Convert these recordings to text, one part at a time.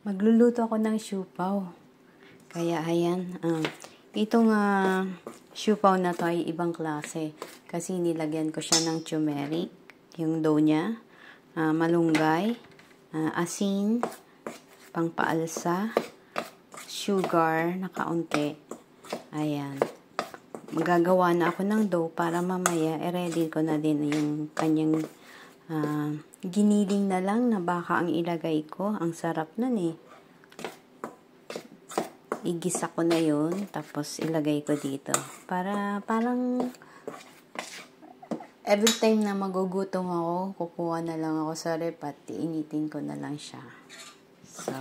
Magluluto ako ng siupaw. Kaya ayan, itong siupaw na to ay ibang klase. Kasi nilagyan ko siya ng turmeric, yung dough niya, malunggay, asin, pangpaalsa, sugar na kaunti. Ayan. Magagawa na ako ng dough para mamaya i-ready ko na din yung kanyang giniling na lang na baka ang ilagay ko. Ang sarap nun eh. Igisa ko na yun, tapos ilagay ko dito. Parang every time na magugutom ako, kukuha na lang ako sa rep at iinitin ko na lang siya. So,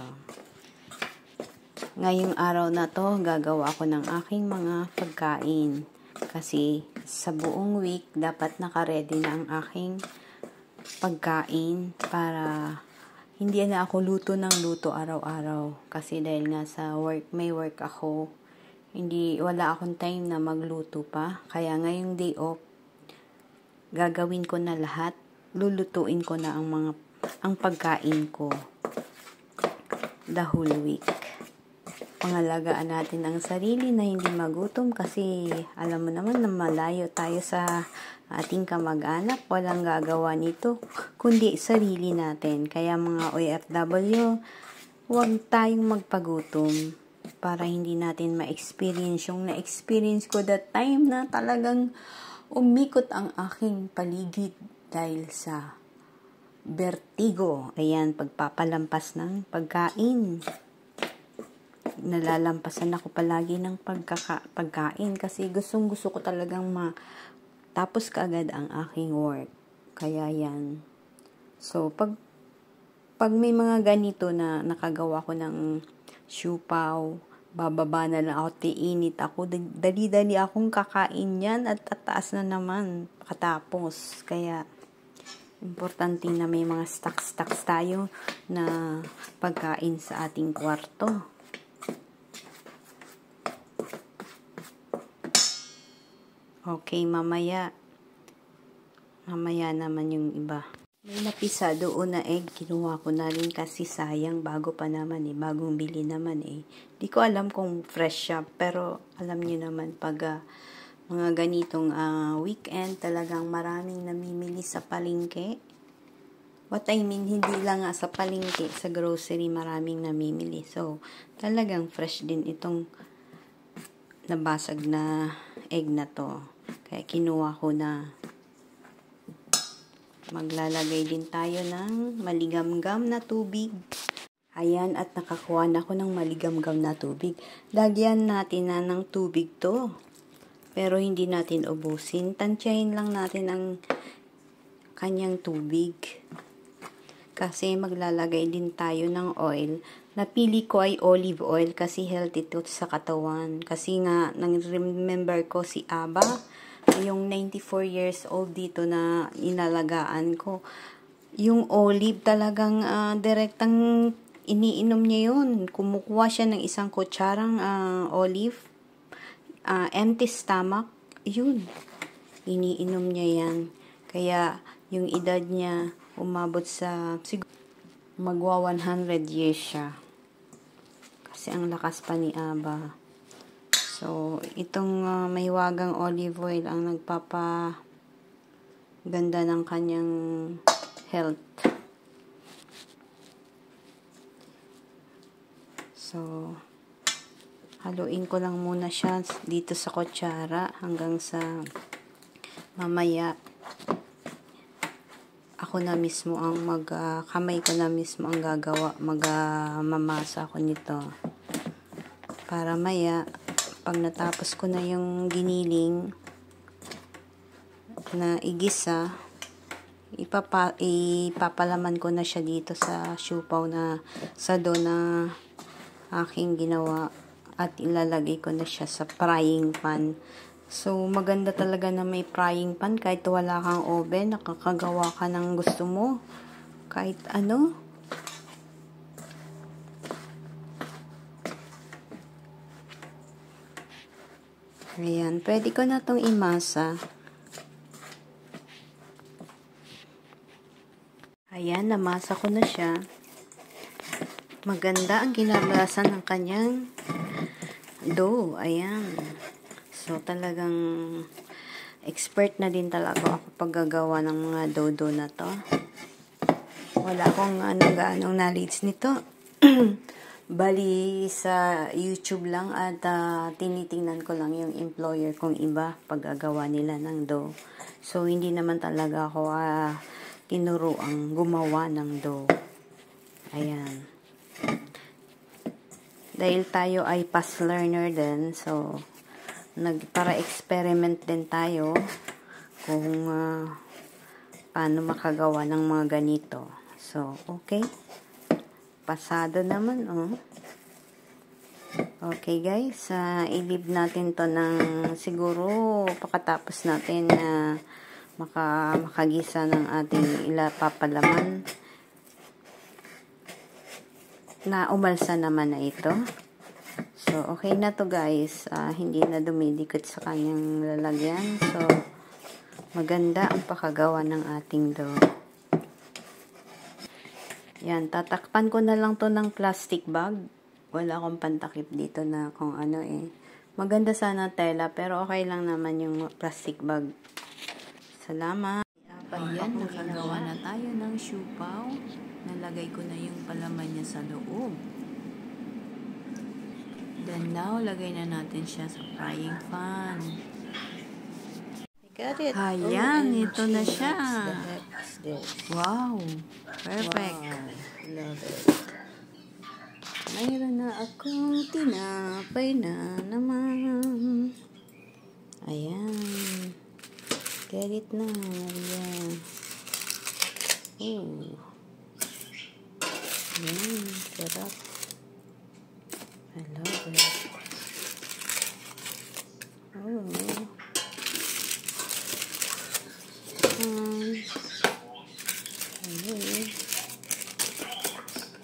ngayong araw na to, gagawa ako ng aking mga pagkain. Kasi sa buong week, dapat naka-ready na ang aking pagkain para hindi na ako luto ng luto araw-araw. Kasi dahil nga sa work, may work ako, wala akong time na magluto pa. Kaya ngayong day off, gagawin ko na lahat. Lulutuin ko na ang pagkain ko the whole week. Pangalagaan natin ang sarili na hindi magutom kasi alam mo naman na malayo tayo sa ating kamag-anak. Walang gagawa nito kundi sarili natin. Kaya mga OFW, huwag tayong magpagutom para hindi natin ma-experience yung na-experience ko that time na talagang umikot ang aking paligid dahil sa vertigo. Ayan, pagpapalampas ng pagkain. Nalalampasan ako palagi ng pagkain kasi gustong-gusto ko talagang tapos kaagad ang aking work. Kaya yan. So, pag may mga ganito na nakagawa ko ng siupaw, bababa na lang ako, tiinit ako, dali-dali akong kakain yan at tataas na naman katapos. Kaya, importante na may mga stocks tayo na pagkain sa ating kwarto. Okay, mamaya naman yung iba. May napisa doon na egg, kinuha ko na rin kasi sayang, bago pa naman eh, bagong bili naman eh. Di ko alam kung fresh siya, pero alam niyo naman pag mga ganitong weekend, talagang maraming namimili sa palengke. What I mean, hindi lang sa palengke, sa grocery maraming namimili. So, talagang fresh din itong nabasag na egg na to. Kaya kinuha ko na. Maglalagay din tayo ng maligamgam na tubig. Ayan, at nakakuha na ako ng maligamgam na tubig. Lagyan natin na ng tubig to. Pero hindi natin ubusin. Tansyahin lang natin ang kanyang tubig. Kasi maglalagay din tayo ng oil. Napili ko ay olive oil kasi healthy to sa katawan. Kasi nga, nang-remember ko si Aba, yung 94 years old dito na inalagaan ko. Yung olive talagang direktang iniinom niya yun. Kumukuha siya ng isang kutsarang olive. Empty stomach. Yun. Iniinom niya yan. Kaya yung edad niya umabot sa magwa 100 years siya. Kasi ang lakas pa ni Aba. So, itong mahiwagang olive oil ang nagpapaganda ng kanyang health. So, haluin ko lang muna siya dito sa kutsara hanggang sa mamaya ako na mismo ang kamay ko na mismo ang gagawa, mamasa ako nito. Para maya, pag natapos ko na yung giniling na igisa, ipapalaman ko na siya dito sa siupaw na sa dough na aking ginawa at ilalagay ko na siya sa frying pan. So, maganda talaga na may frying pan kahit wala kang oven, nakakagawa ka ng gusto mo. Kahit ano. Ayan, pwede ko na itong imasa. Ayan, namasa ko na siya. maganda ang kinalabasan ng kanyang dough. Ayan. So, talagang expert na din talaga ako paggagawa ng mga dough na to. Wala akong ganong knowledge nito. Bali sa YouTube lang at tinitingnan ko lang yung employer kong iba paggagawa nila ng dough. So, hindi naman talaga ako tinuruang gumawa ng dough. Ayan. Dahil tayo ay past learner din, so para experiment din tayo kung paano makagawa ng mga ganito. So, okay. Pasado naman, oh. Okay, guys. I-leave natin to ng siguro pagkatapos natin makagisa ng ating papalaman na umalsa naman na ito. So, okay na to, guys. Hindi na dumidikit sa kanyang lalagyan. So, maganda ang pakagawa ng ating dough. Yan, tatakpan ko na lang to ng plastic bag. Wala akong pantakip dito na kung ano eh. Maganda sana tela, pero okay lang naman yung plastic bag. Salamat. Ayan, nakagawa na tayo ng siupaw. Nalagay ko na yung palaman niya sa loob. Then now, lagay na natin siya sa frying pan. Got it. Ayan, ito na siya. Wow. Perfect. Wow. Love it. Mayroon na akong tinapay na naman. Ayan. Get it na, Maria. Oh. Sarap. I love it. Oh.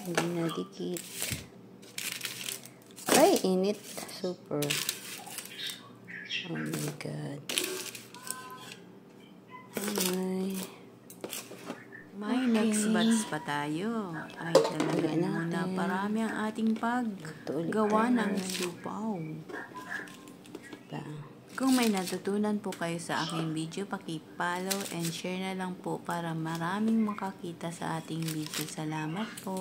Hindi na dikit. Ay, init. Super. Oh my God. May next batch pa tayo. Ay, talaga muna parami ang ating paggawa ng siupaw. Kung may natutunan po kayo sa aking video, paki-follow and share na lang po para maraming makakita sa ating video. Salamat po.